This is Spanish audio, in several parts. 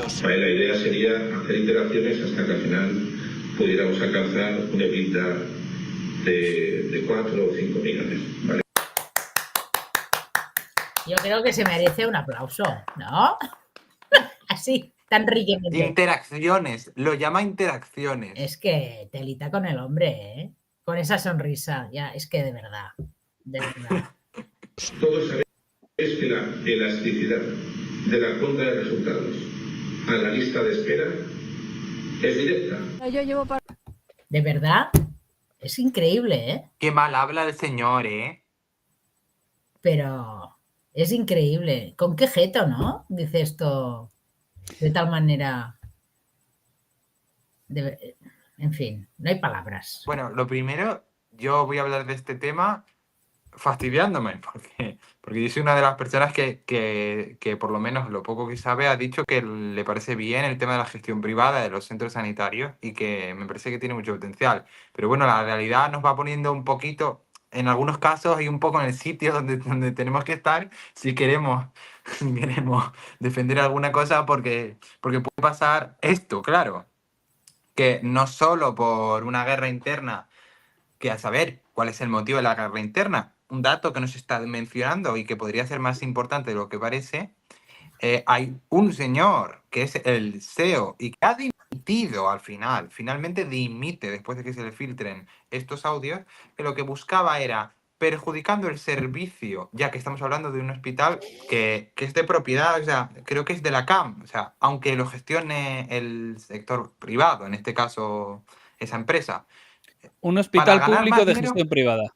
ellos. Vale, la idea sería hacer iteraciones hasta que al final pudiéramos alcanzar un EBITDA de 4 o 5 millones, ¿vale? Yo creo que se merece un aplauso, ¿no? Así, tan riquamente. Interacciones, lo llama interacciones. Es que telita con el hombre, ¿eh? Con esa sonrisa, ya, es que de verdad, de verdad. Todos sabéis que la elasticidad de la cuenta de resultados a la lista de espera es directa. Yo llevo para... De verdad, es increíble, ¿eh? Qué mal habla el señor, ¿eh? Pero es increíble. ¿Con qué jeto, no? Dice esto de tal manera... En fin, no hay palabras. Bueno, lo primero, yo voy a hablar de este tema fastidiándome, porque yo soy una de las personas que por lo menos lo poco que sabe ha dicho que le parece bien el tema de la gestión privada de los centros sanitarios y que me parece que tiene mucho potencial. Pero bueno, la realidad nos va poniendo un poquito, en algunos casos, y un poco en el sitio donde tenemos que estar si queremos, queremos defender alguna cosa, porque puede pasar esto, claro, que no solo por una guerra interna, que a saber cuál es el motivo de la guerra interna, un dato que nos está mencionando y que podría ser más importante de lo que parece, hay un señor que es el CEO y que ha dimitido finalmente dimite después de que se le filtren estos audios, que lo que buscaba era perjudicando el servicio, ya que estamos hablando de un hospital que es de propiedad, o sea, creo que es de la CAM, o sea, aunque lo gestione el sector privado, en este caso esa empresa. Un hospital público de gestión privada.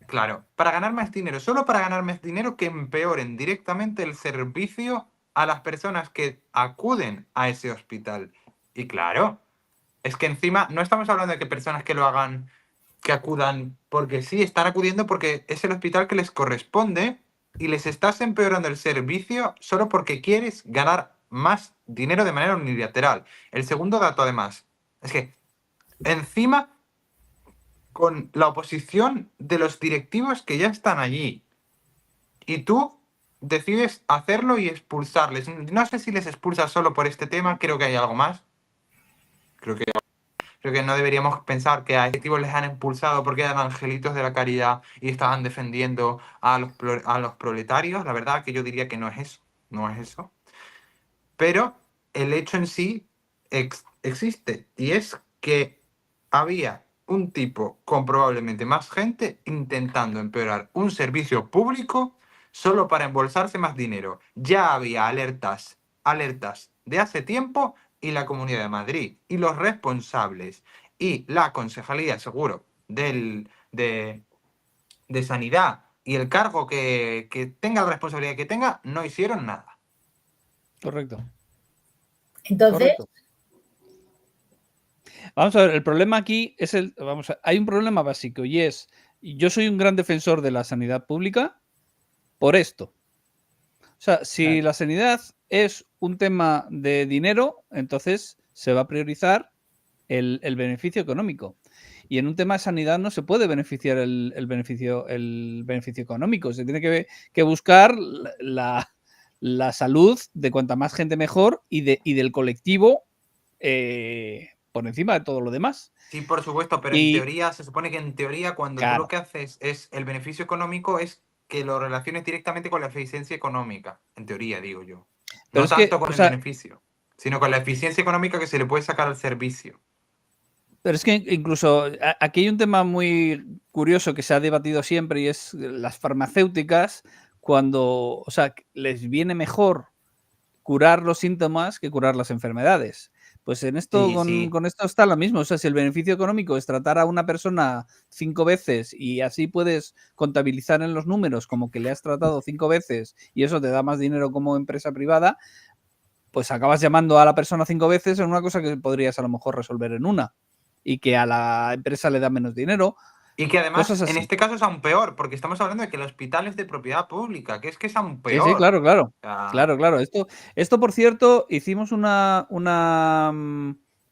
Claro, para ganar más dinero, solo para ganar más dinero, que empeoren directamente el servicio a las personas que acuden a ese hospital. Y claro, es que encima no estamos hablando de que personas que lo hagan, que acudan porque sí, están acudiendo porque es el hospital que les corresponde y les estás empeorando el servicio solo porque quieres ganar más dinero de manera unilateral. El segundo dato, además, es que encima con la oposición de los directivos que ya están allí. Y tú decides hacerlo y expulsarles. No sé si les expulsas solo por este tema, creo que hay algo más. Creo que no deberíamos pensar que a directivos les han expulsado porque eran angelitos de la caridad y estaban defendiendo a los proletarios. La verdad que yo diría que no es eso. No es eso. Pero el hecho en sí existe. Y es que había un tipo con probablemente más gente intentando empeorar un servicio público solo para embolsarse más dinero. Ya había alertas de hace tiempo y la Comunidad de Madrid y los responsables y la Concejalía, seguro, de Sanidad y el cargo que tenga la responsabilidad que tenga, no hicieron nada. Correcto. Entonces... Correcto. Vamos a ver, el problema aquí es hay un problema básico y es, yo soy un gran defensor de la sanidad pública por esto. O sea, si la sanidad es un tema de dinero, entonces se va a priorizar el beneficio económico. Y en un tema de sanidad no se puede beneficiar el beneficio económico. Se tiene que buscar la salud de cuanta más gente mejor y del colectivo por encima de todo lo demás. Sí, por supuesto, pero en teoría, se supone que en teoría cuando tú lo que haces es el beneficio económico, es que lo relaciones directamente con la eficiencia económica, en teoría, digo yo. No tanto con el beneficio, sino con la eficiencia económica que se le puede sacar al servicio. Pero es que incluso aquí hay un tema muy curioso que se ha debatido siempre y es las farmacéuticas cuando, o sea, les viene mejor curar los síntomas que curar las enfermedades. Pues en esto, con esto está lo mismo. O sea, si el beneficio económico es tratar a una persona 5 veces y así puedes contabilizar en los números como que le has tratado 5 veces y eso te da más dinero como empresa privada, pues acabas llamando a la persona 5 veces en una cosa que podrías a lo mejor resolver en una y que a la empresa le da menos dinero. Y que además, en este caso es aún peor, porque estamos hablando de que el hospital es de propiedad pública, que es aún peor. Sí, claro. Claro. Esto, por cierto, hicimos un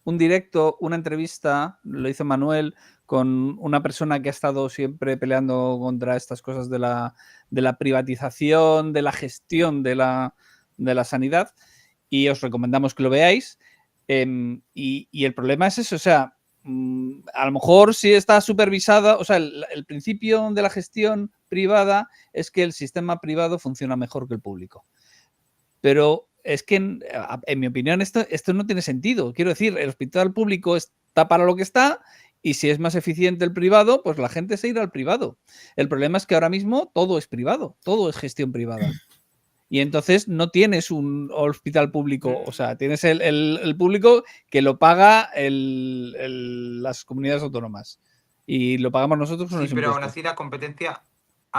directo, una entrevista, lo hizo Manuel, con una persona que ha estado siempre peleando contra estas cosas de la privatización, de la gestión de la sanidad. y os recomendamos que lo veáis. Y el problema es eso, o sea, a lo mejor si está supervisada, o sea, el principio de la gestión privada es que el sistema privado funciona mejor que el público. Pero es que, en mi opinión, esto no tiene sentido. Quiero decir, el hospital público está para lo que está y si es más eficiente el privado, pues la gente se irá al privado. El problema es que ahora mismo todo es privado, todo es gestión privada. Y entonces no tienes un hospital público, o sea, tienes el público que lo paga las comunidades autónomas y lo pagamos nosotros con los Sí, pero impuestos. aún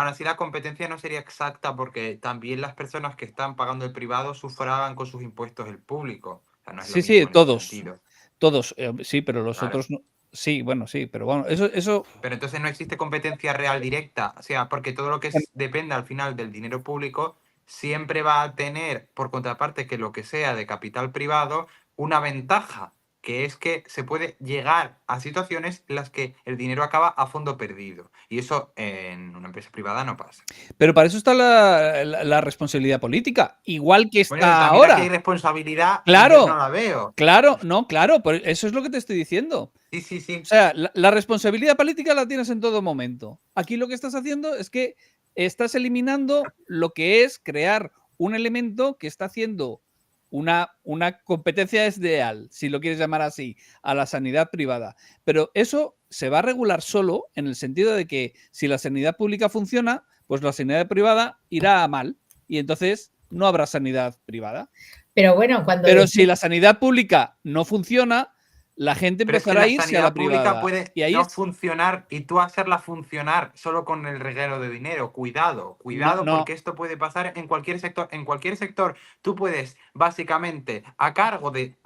así la competencia no sería exacta porque también las personas que están pagando el privado sufragan con sus impuestos el público. O sea, no es lo Sí, mismo sí, en ese todos. sentido. Todos, sí, pero los Claro. otros no. Sí, bueno, sí, pero bueno, eso Pero entonces no existe competencia real directa. O sea, porque todo lo que depende al final del dinero público siempre va a tener, por contraparte, que lo que sea de capital privado, una ventaja, que es que se puede llegar a situaciones en las que el dinero acaba a fondo perdido. Y eso en una empresa privada no pasa. Pero para eso está la responsabilidad política, igual que Bueno, está también aquí hay ahora. responsabilidad y Claro, yo no la veo. claro, no, claro, pues eso es lo que te estoy diciendo. Sí. O sea, la responsabilidad política la tienes en todo momento. Aquí lo que estás haciendo es que estás eliminando lo que es crear un elemento que está haciendo una competencia desleal, si lo quieres llamar así, a la sanidad privada. Pero eso se va a regular solo en el sentido de que si la sanidad pública funciona, pues la sanidad privada irá a mal y entonces no habrá sanidad privada. Pero bueno, Pero si la sanidad pública no funciona, la gente Pero es que empezará a la irse a sanidad la pública privada. puede Y ahí no funcionar y tú hacerla funcionar solo con el reguero de dinero. Cuidado, no. porque esto puede pasar en cualquier sector. En cualquier sector tú puedes, básicamente, a cargo de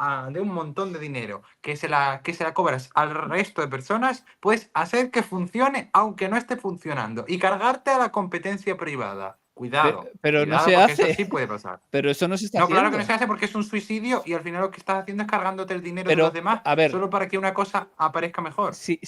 un montón de dinero que se la cobras al resto de personas, puedes hacer que funcione aunque no esté funcionando y cargarte a la competencia privada. Cuidado, pero no cuidado, se porque hace. eso sí puede pasar. Pero eso no se está No, haciendo. claro que no se hace porque es un suicidio y al final lo que estás haciendo es cargándote el dinero de Pero, los demás a ver, solo para que una cosa aparezca mejor. Sí,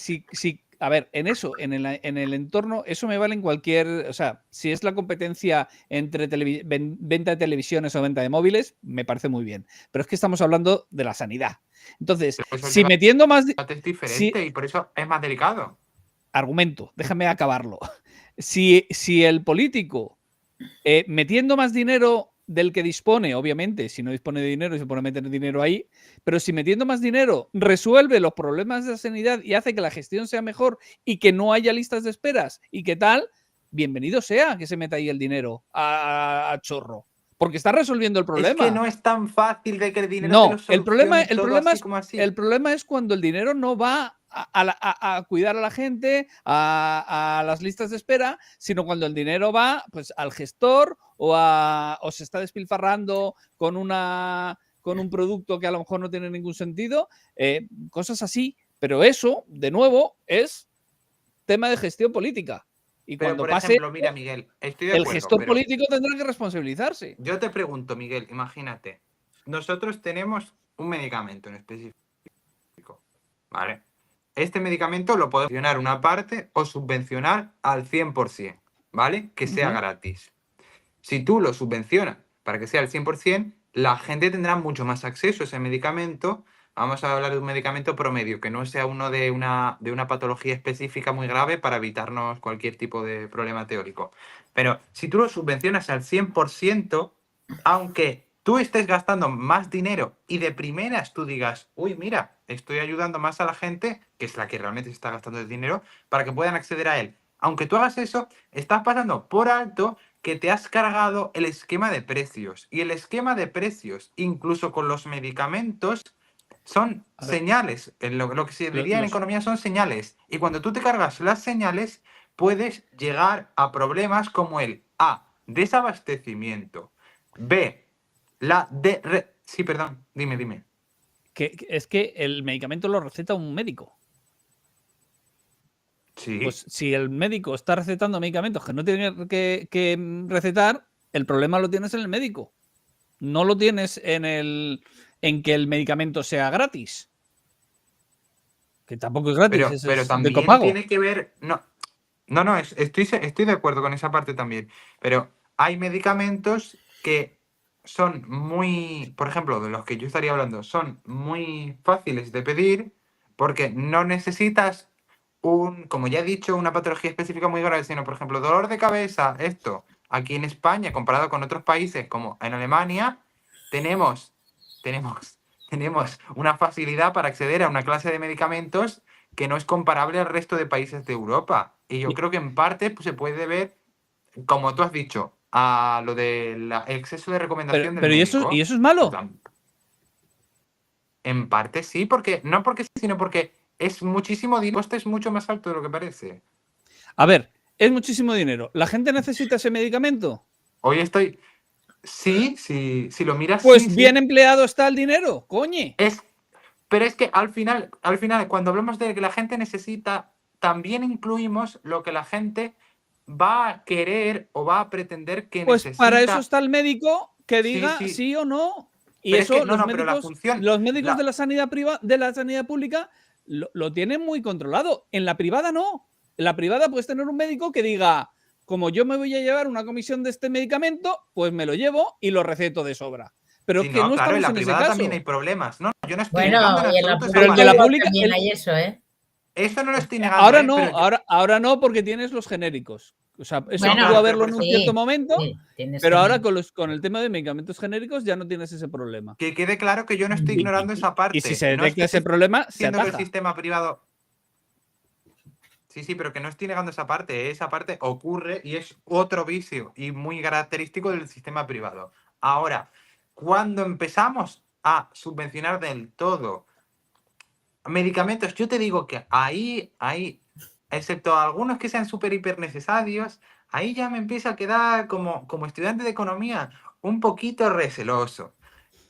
a ver, en eso, en el entorno, eso me vale en cualquier, o sea, si es la competencia entre venta de televisiones o venta de móviles, me parece muy bien. Pero es que estamos hablando de la sanidad. Entonces, si metiendo más... Es diferente y por eso es más delicado. Argumento, déjame acabarlo. Si el político metiendo más dinero del que dispone, obviamente, si no dispone de dinero y se pone a meter dinero ahí, pero si metiendo más dinero resuelve los problemas de la sanidad y hace que la gestión sea mejor y que no haya listas de esperas y que tal, bienvenido sea que se meta ahí el dinero a chorro. Porque está resolviendo el problema. Es que no es tan fácil de que el dinero no, te lo solucione el problema es cuando el dinero no va a cuidar a la gente, a las listas de espera, sino cuando el dinero va pues al gestor o se está despilfarrando con un producto que a lo mejor no tiene ningún sentido, cosas así. Pero eso, de nuevo, es tema de gestión política. Y pero, cuando por pase, ejemplo, mira, Miguel, estoy de acuerdo, el gestor político tendrá que responsabilizarse. Yo te pregunto, Miguel, imagínate, nosotros tenemos un medicamento en específico, ¿vale? Este medicamento lo podemos subvencionar una parte o subvencionar al 100%, ¿vale? Que sea gratis. Si tú lo subvencionas para que sea al 100%, la gente tendrá mucho más acceso a ese medicamento. Vamos a hablar de un medicamento promedio, que no sea uno de una patología específica muy grave para evitarnos cualquier tipo de problema teórico. Pero si tú lo subvencionas al 100%, aunque tú estés gastando más dinero y de primeras tú digas, uy, mira, estoy ayudando más a la gente, que es la que realmente se está gastando el dinero, para que puedan acceder a él. Aunque tú hagas eso, estás pasando por alto que te has cargado el esquema de precios. Y el esquema de precios, incluso con los medicamentos, son señales. Lo que se diría en economía son señales. Y cuando tú te cargas las señales, puedes llegar a problemas como el A, desabastecimiento, B, sí, perdón, dime. Que es que el medicamento lo receta un médico. Sí. Pues si el médico está recetando medicamentos que no tiene que recetar, el problema lo tienes en el médico. No lo tienes en que el medicamento sea gratis. Que tampoco es gratis, pero es también de copago. tiene que ver... No, estoy de acuerdo con esa parte también. Pero hay medicamentos que son muy, por ejemplo, de los que yo estaría hablando, son muy fáciles de pedir porque no necesitas como ya he dicho, una patología específica muy grave, sino, por ejemplo, dolor de cabeza, esto. Aquí en España, comparado con otros países como en Alemania, tenemos una facilidad para acceder a una clase de medicamentos que no es comparable al resto de países de Europa. Y yo creo que en parte pues, se puede ver, como tú has dicho, a lo del exceso de recomendación del Pero médico. ¿y eso es malo? En parte sí, porque no porque sí, sino porque es muchísimo dinero, el coste es mucho más alto de lo que parece. A ver, es muchísimo dinero. ¿La gente necesita ese medicamento? Hoy estoy... Sí, si lo miras, Pues sí, bien sí. empleado está el dinero, coño. Pero es que al final, cuando hablamos de que la gente necesita, también incluimos lo que la gente va a querer o va a pretender que Pues necesita. para eso está el médico que diga Sí. sí o no. Y Pero eso es que, los pero la médicos, función... los médicos de la sanidad privada, de la sanidad pública, lo tienen muy controlado. En la privada no. En la privada puedes tener un médico que diga, como yo me voy a llevar una comisión de este medicamento, pues me lo llevo y lo receto de sobra. Pero Sí, es que no claro, en estamos la en ese privada caso. también hay problemas. No, yo no estoy Bueno, negando en y en la absoluto esa Pero el de la pública pública, también hay eso, ¿eh? Eso no lo estoy negando. ahora no, pero ahora no, porque tienes los genéricos. O sea, eso Bueno, pudo haberlo en pero un sí, cierto momento, sí, tienes pero ahora genéricos. con el tema de medicamentos genéricos ya no tienes ese problema. que quede claro que yo no estoy Y- ignorando esa parte. Y si se No es detecta que ese esté problema, se diciendo que el ataja. sistema privado... Sí, pero que no estoy negando esa parte. Esa parte ocurre y es otro vicio y muy característico del sistema privado. Ahora, cuando empezamos a subvencionar del todo medicamentos, yo te digo que ahí, excepto algunos que sean súper hiper necesarios, ahí ya me empieza a quedar como estudiante de economía un poquito receloso.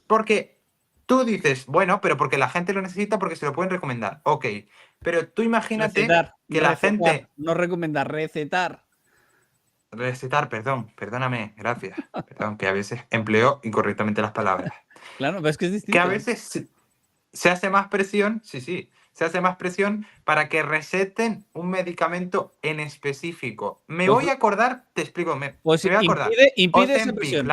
Porque tú dices, bueno, pero porque la gente lo necesita porque se lo pueden recomendar. Ok, pero tú imagínate Recetar, que la gente... no recomendar, recetar. Recetar, perdóname, gracias. Perdón, que a veces empleo incorrectamente las palabras. Claro, ves que es distinto. Que a veces se hace más presión, sí, se hace más presión para que receten un medicamento en específico. Me Pues- voy a acordar, te explico, me Pues voy a acordar. impide esa Ozempic, presión.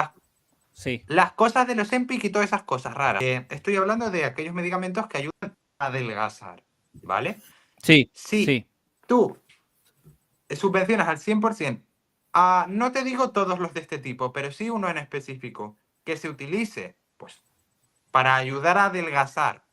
Sí. las cosas de los Ozempic y todas esas cosas raras. Estoy hablando de aquellos medicamentos que ayudan a adelgazar, ¿vale? Sí, Si sí. tú subvencionas al 100%, no te digo todos los de este tipo, pero sí uno en específico, que se utilice pues, para ayudar a adelgazar.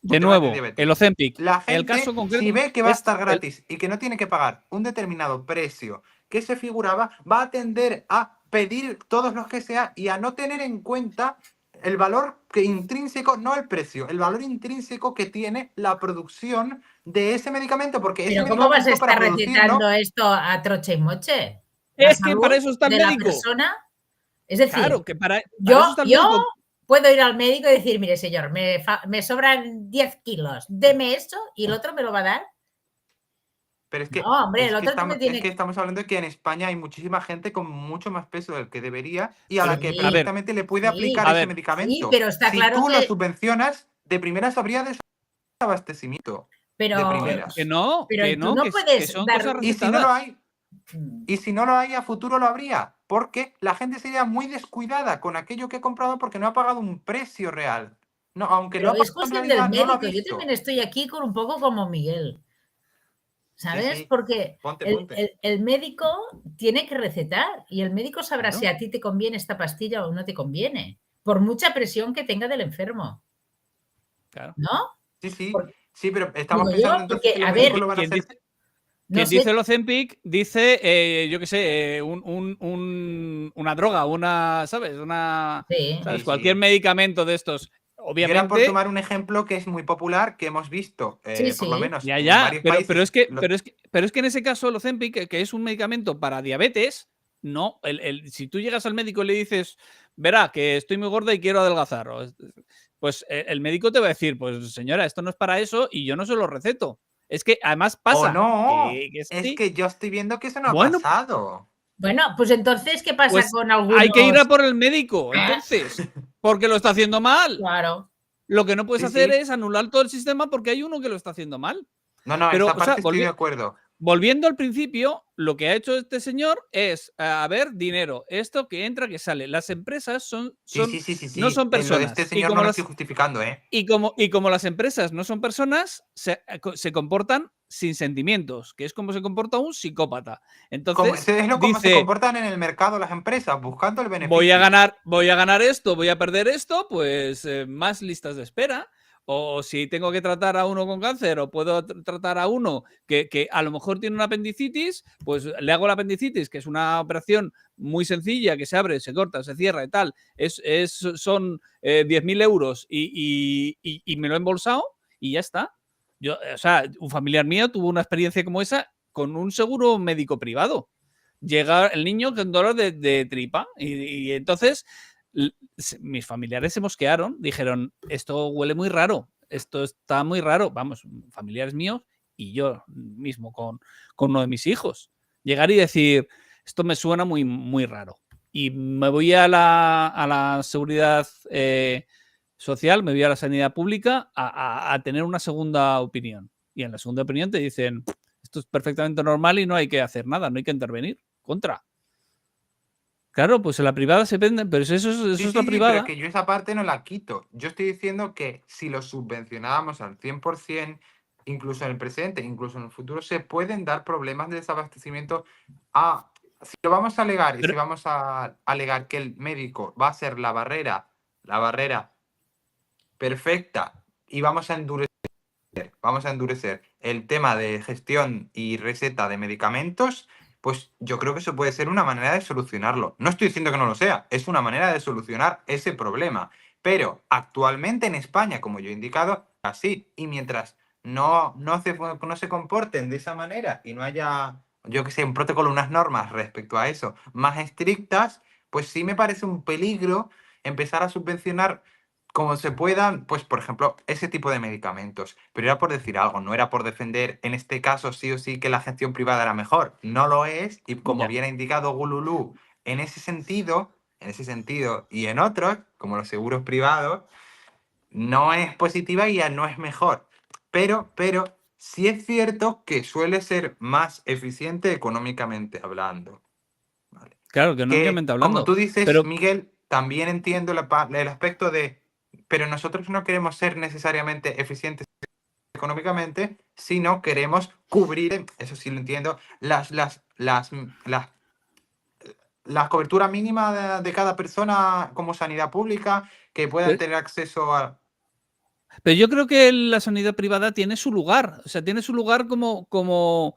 De nuevo, el Ozempic. La gente, el caso concreto, si ve que va a estar gratis y que no tiene que pagar un determinado precio que se figuraba, va a tender a pedir todos los que sea y a no tener en cuenta el valor intrínseco, no el precio, el valor intrínseco que tiene la producción de ese medicamento. Porque Pero ese ¿cómo vas a medicamento, para estar producirlo, recetando esto a troche y moche? Es que para eso está el de la médico. persona. Es decir, Claro, que para eso yo está el médico. puedo ir al médico y decir, mire señor, me sobran 10 kilos, deme eso y el otro me lo va a dar. Pero es que, No, hombre, el otro me tiene... es que estamos hablando de que en España hay muchísima gente con mucho más peso del que debería y a la que Sí, perfectamente le puede aplicar a ese ver, medicamento. sí, pero está si claro tú lo que... subvencionas, de primeras habría desabastecimiento. Pero, de primeras. Que no, pero que tú no, no que puedes son dar... cosas Y si no lo recetadas. hay, y si no lo hay, a futuro lo habría. Porque la gente sería muy descuidada con aquello que ha comprado porque no ha pagado un precio real. No, aunque Pero lo ha es pagado en cuestión del realidad, no lo ha médico. Yo visto. también estoy aquí con un poco como Miguel. ¿Sabes? Sí. Porque Ponte. el médico tiene que recetar y el médico sabrá Claro. si a ti te conviene esta pastilla o no te conviene, por mucha presión que tenga del enfermo. Claro. ¿No? Sí, pero estamos Digo yo, pensando entonces porque, que los a ver, médicos lo van a Quien hacer. dice, no quien sé, dice el Ozempic dice, yo qué sé, una droga, ¿sabes? sí. ¿sabes? Sí, Cualquier sí. medicamento de estos. Y era por Obviamente, tomar un ejemplo que es muy popular, que hemos visto, Sí, por lo sí. menos en ya, varios pero países. es que en ese caso el Ozempic, que es un medicamento para diabetes, no, si tú llegas al médico y le dices, verá, que estoy muy gorda y quiero adelgazar, pues el médico te va a decir, pues señora, esto no es para eso y yo no se lo receto. Es que además pasa. ¡O no! Que Es sí. que yo estoy viendo que eso no Bueno, ha pasado. Bueno, pues entonces, ¿qué pasa Pues con algunos? hay que ir a por el médico, entonces, porque lo está haciendo mal. Claro. Lo que no puedes Sí, hacer sí. es anular todo el sistema porque hay uno que lo está haciendo mal. No, Pero, esa o sea, parte estoy de acuerdo. volviendo al principio, lo que ha hecho este señor es, a ver, dinero, esto que entra, que sale. Las empresas Sí. no son Lo de este personas. señor no lo estoy justificando, ¿eh? Y como las empresas no son personas, se comportan sin sentimientos, que es como se comporta un psicópata. Entonces, Como se dice, comportan en el mercado las empresas, buscando el voy a beneficio. ganar esto, voy a perder esto, pues más listas de espera. O si tengo que tratar a uno con cáncer o puedo tratar a uno que a lo mejor tiene una apendicitis, pues le hago la apendicitis, que es una operación muy sencilla, que se abre, se corta, se cierra y tal. Son 10.000 euros y me lo he embolsado y ya está. Yo, o sea, un familiar mío tuvo una experiencia como esa con un seguro médico privado. Llega el niño con dolor de tripa y entonces mis familiares se mosquearon, dijeron, esto huele muy raro, esto está muy raro, vamos, familiares míos y yo mismo con uno de mis hijos. Llegar y decir, esto me suena muy, muy raro. Y me voy a la seguridad social, me voy a la sanidad pública a tener una segunda opinión. Y en la segunda opinión te dicen, esto es perfectamente normal y no hay que hacer nada, no hay que intervenir. Contra. Claro, pues en la privada se venden, pero eso es la Sí, pero es privada. que yo esa parte no la quito. Yo estoy diciendo que si lo subvencionábamos al 100%, incluso en el presente, incluso en el futuro, se pueden dar problemas de desabastecimiento. Si lo vamos a alegar y Pero, si vamos a alegar que el médico va a ser la barrera perfecta y vamos a endurecer el tema de gestión y receta de medicamentos, pues yo creo que eso puede ser una manera de solucionarlo. No estoy diciendo que no lo sea, es una manera de solucionar ese problema. Pero actualmente en España, como yo he indicado, así. Y mientras no se comporten de esa manera y no haya, yo que sé, un protocolo, unas normas respecto a eso más estrictas, pues sí me parece un peligro empezar a subvencionar como se puedan, pues por ejemplo, ese tipo de medicamentos. Pero era por decir algo, no era por defender en este caso sí o sí que la gestión privada era mejor. No lo es, y como ya. bien ha indicado Gululú, en ese sentido y en otros, como los seguros privados, no es positiva y ya no es mejor. Pero sí es cierto que suele ser más eficiente económicamente hablando. ¿Vale? Claro, Que, económicamente como hablando. tú dices, Pero, Miguel, también entiendo el aspecto de, pero nosotros no queremos ser necesariamente eficientes económicamente, sino queremos cubrir, eso sí lo entiendo, la cobertura mínima de cada persona como sanidad pública, que puedan tener acceso a... pero yo creo que la sanidad privada tiene su lugar. O sea, tiene su lugar como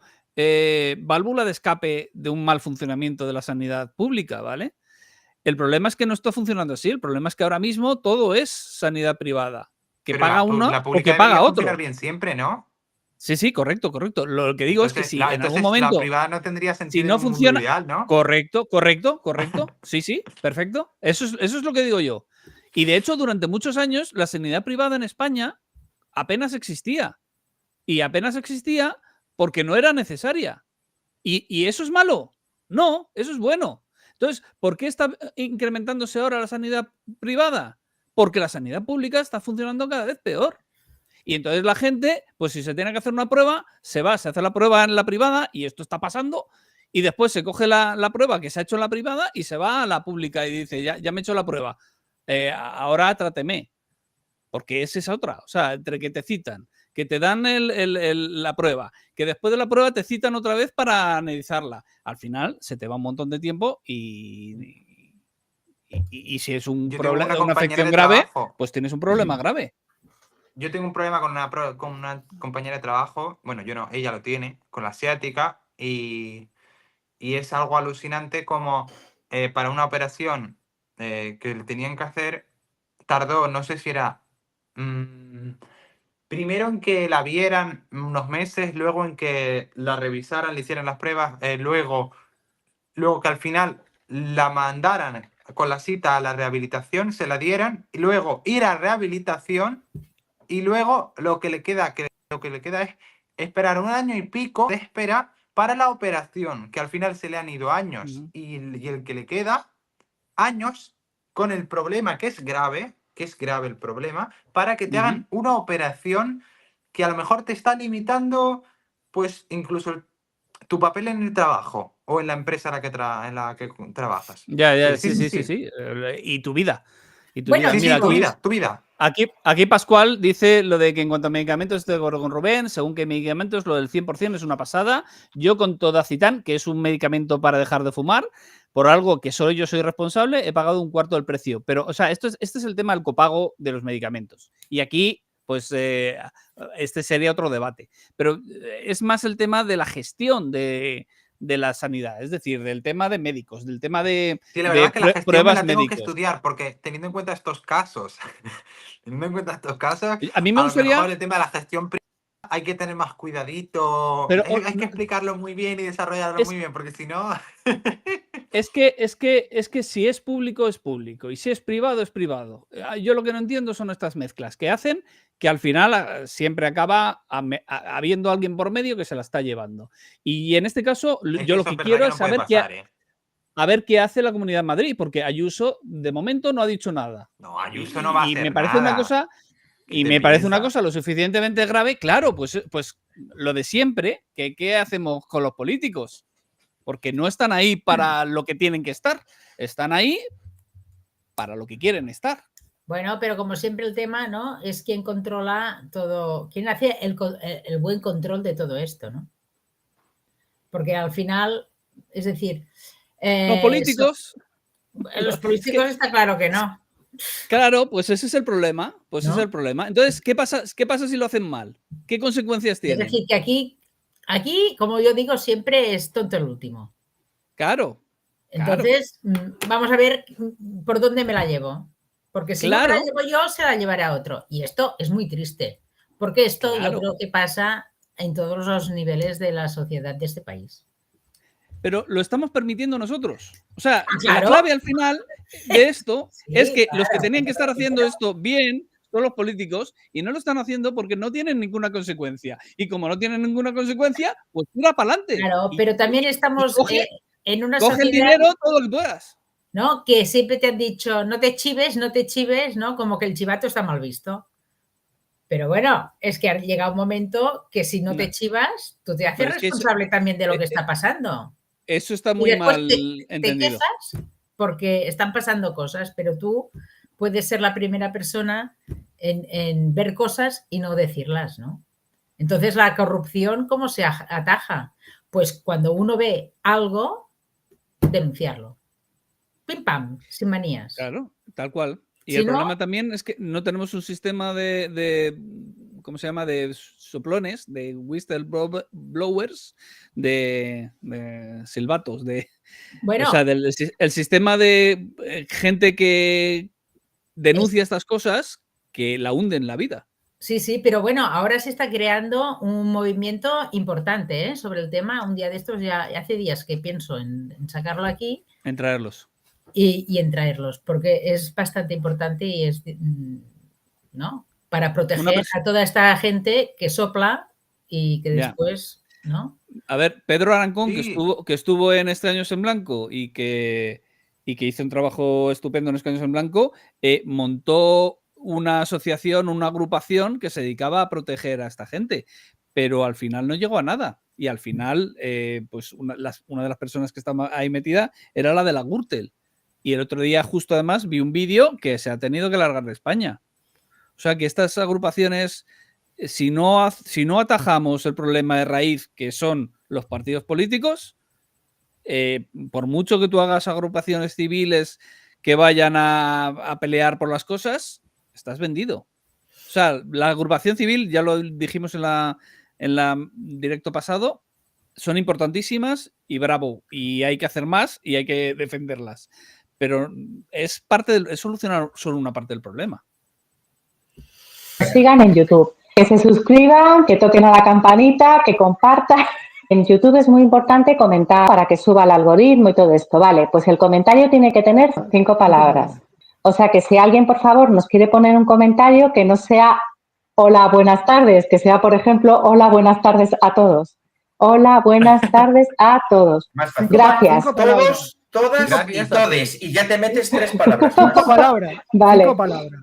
válvula de escape de un mal funcionamiento de la sanidad pública, ¿vale? El problema es que no está funcionando así. El problema es que ahora mismo todo es sanidad privada. Que Pero paga uno la o pública que paga debería funcionar otro. bien siempre, ¿no? Sí, sí, correcto, correcto. Lo que digo es que si en algún Entonces la momento, privada no tendría si sentido en no un mundo funciona, ideal, ¿no? correcto. Sí, sí, perfecto. Eso es lo que digo yo. Y de hecho, durante muchos años, la sanidad privada en España apenas existía. Y apenas existía porque no era necesaria. ¿Y eso es malo? No, eso es bueno. Entonces, ¿por qué está incrementándose ahora la sanidad privada? Porque la sanidad pública está funcionando cada vez peor. Y entonces la gente, pues si se tiene que hacer una prueba, se hace la prueba en la privada y esto está pasando. Y después se coge la prueba que se ha hecho en la privada y se va a la pública y dice, ya me he hecho la prueba, ahora tráteme. Porque es esa otra. O sea, entre que te citan, que te dan la prueba, que después de la prueba te citan otra vez para analizarla. Al final se te va un montón de tiempo y si es un Yo tengo problema, una una compañera afección de grave, trabajo. pues tienes un problema grave. Yo tengo un problema con una compañera de trabajo, bueno, yo no, ella lo tiene, con la asiática, y es algo alucinante como para una operación que le tenían que hacer, tardó, no sé si era, primero en que la vieran unos meses, luego en que la revisaran, le hicieran las pruebas, luego que al final la mandaran con la cita a la rehabilitación, se la dieran, y luego ir a rehabilitación. Y luego lo que le queda es esperar un año y pico de espera para la operación, que al final se le han ido años y el que le queda años con el problema que es grave el problema, para que te hagan una operación que a lo mejor te está limitando, pues incluso tu papel en el trabajo o en la empresa en la que trabajas. Ya, sí. Y tu vida. Bueno, Sí, Mira, tu aquí, vida. aquí Pascual dice lo de que en cuanto a medicamentos estoy de acuerdo con Rubén. Según qué medicamentos, lo del 100% es una pasada. Yo con Todacitán, que es un medicamento para dejar de fumar, por algo que solo yo soy responsable, he pagado un cuarto del precio. Pero, o sea, este es el tema del copago de los medicamentos. Y aquí, pues, este sería otro debate. Pero es más el tema de la gestión de la sanidad, es decir, del tema de médicos, del tema de, Sí, la verdad es que la gestión me pruebas la tengo que médicos. estudiar, porque teniendo en cuenta estos casos, A mí me a lo gustaría, mejor el tema de la gestión privada hay que tener más cuidadito, pero hay que explicarlo muy bien y desarrollarlo es, muy bien, porque si no... es que si es público, es público. Y si es privado, es privado. Yo lo que no entiendo son estas mezclas que hacen que al final siempre acaba habiendo alguien por medio que se la está llevando. Y en este caso, Es yo que lo eso es que verdad quiero que es no puede saber pasar, ¿eh? a ver qué hace la Comunidad de Madrid, porque Ayuso de momento no ha dicho nada. No, Ayuso no va a Y me hacer parece una nada. cosa. ¿Qué Y te me parece una piensas? cosa lo suficientemente grave, claro, pues lo de siempre, que ¿qué hacemos con los políticos? Porque no están ahí para lo que tienen que estar, están ahí para lo que quieren estar. Bueno, pero como siempre el tema, ¿no? Es quien controla todo, quien hace el buen control de todo esto, ¿no? Porque al final, es decir, Los políticos, los es que, políticos está claro que no, claro, pues ese es el problema, ¿no? Entonces, ¿qué pasa si lo hacen mal? ¿Qué consecuencias Es tienen? decir, que aquí, como yo digo, siempre es tonto el último. Claro, Entonces, vamos a ver por dónde me la llevo. Porque si no me la claro, llevo yo, se la llevará otro. Y esto es muy triste, porque esto yo claro. creo que pasa en todos los niveles de la sociedad de este país. Pero lo estamos permitiendo nosotros. O sea, Ah, la claro. clave al final de esto es Sí, que los que claro. tenían que estar haciendo esto bien son los políticos y no lo están haciendo porque no tienen ninguna consecuencia. Y como no tienen ninguna consecuencia, pues tira para adelante Claro, pero también estamos en una coge el sociedad, dinero todo lo que puedas. ¿no? Que siempre te han dicho, no te chives, ¿no? Como que el chivato está mal visto. Pero bueno, es que ha llegado un momento que si no te No, chivas, tú te haces pero es que responsable también de lo que eh, está pasando. eso está Y muy después mal te entendido. quejas porque están pasando cosas, pero tú puedes ser la primera persona en ver cosas y no decirlas, ¿no? Entonces, la corrupción, ¿cómo se ataja? Pues cuando uno ve algo, denunciarlo. Pim pam, sin manías. Claro, tal cual. Y Si el no, problema también es que no tenemos un sistema de ¿cómo se llama? De soplones, de whistleblowers, de silbatos, o bueno, sea, el sistema de gente que denuncia estas cosas que la hunden la vida. sí, sí, pero bueno, ahora se está creando un movimiento importante sobre el tema. Un día de estos, ya hace días que pienso en sacarlo aquí En traerlos. y en traerlos, porque es bastante importante y es, ¿no? Para Una proteger a toda esta gente que sopla y que Ya. después, ¿no? A ver, Pedro Arancón, Sí. que estuvo en Extraños en Blanco y que hizo un trabajo estupendo en Extraños en Blanco, montó una asociación, una agrupación que se dedicaba a proteger a esta gente, pero al final no llegó a nada. Y al final, pues una de las personas que estaba ahí metida era la de la Gürtel. Y el otro día, justo además, vi un vídeo que se ha tenido que largar de España. O sea que estas agrupaciones, si no atajamos el problema de raíz, que son los partidos políticos, por mucho que tú hagas agrupaciones civiles que vayan a pelear por las cosas, estás vendido. O sea, la agrupación civil, ya lo dijimos en la directo pasado, son importantísimas y bravo. Y hay que hacer más y hay que defenderlas. Pero es solucionar solo una parte del problema. Sigan en YouTube, que se suscriban, que toquen a la campanita, que compartan. En YouTube es muy importante comentar para que suba el algoritmo y todo esto. Vale, pues el comentario tiene que tener 5 palabras. O sea que si alguien, por favor, nos quiere poner un comentario que no sea hola, buenas tardes, que sea, por ejemplo, hola, buenas tardes a todos. Hola, buenas tardes a todos. Gracias. Todos, todas Gracias y todes. Y ya te metes 3 palabras más. 5 palabras. Vale. 5 palabras.